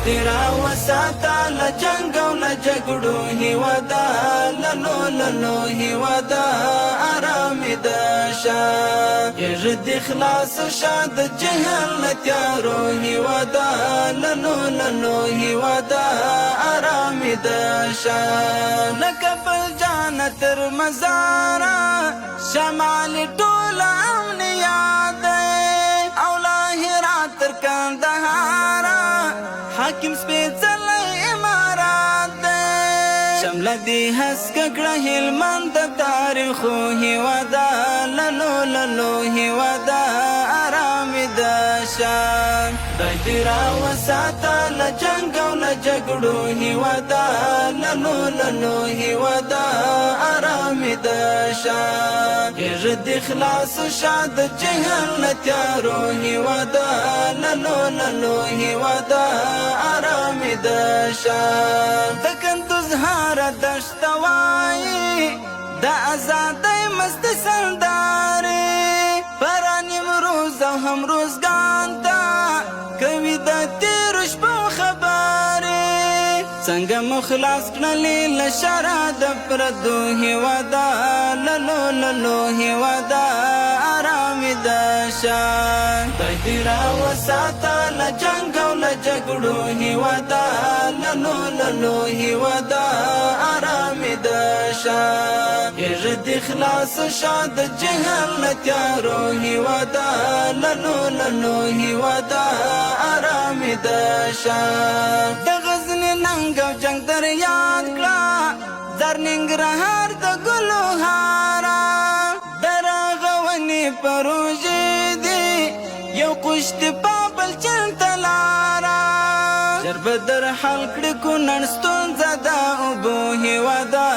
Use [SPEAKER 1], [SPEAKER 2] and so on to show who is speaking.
[SPEAKER 1] دې راوساته له جنګ او له جګړو هېواده للو هېواده ارامي د شه ږیره دې خلاص شه د جهل له تیارو هېواده للو هېواده ارامي د شه لکه بل جانه تر مزاره شمال ټوله امنیات دی او لاهرا تر کندهاره حاکم سپېڅلی امارات دی شمله دې هسکه کړه هلمند د تاریخو هېواده للو هېواده ارامي د شه خدای دې راوساته له جنګ او له جګړو هېواده للو هېواده ارامي د شه ږیره دې خلاص شه د جهل له تیارو هېواده للو هېواده ارامي د شه د کندوز هره دشته وایي د ازادۍ مست سندارې پرا نیمروز او هم روزګان ته کوي د تېرو شپو خبرې څنګه مو خلاص کړلې له شره د پردو هېواده للو هېواده ارامي د شه خدای دې راوساته له جنګ او له جګړو هېواده للو هېواده ارامي د شه ږیره دې خلاص شه د جهل له تیارو هېواده للو هېواده ارامي د شه د غزني ننګ او جنګ در یاد کړه در ننګرهار د ګلو هاره د رغونې پروژې دي یو قشت پابل چلته لاره ژر به در حل کړي کونړ ستونزه د اوبو هېواده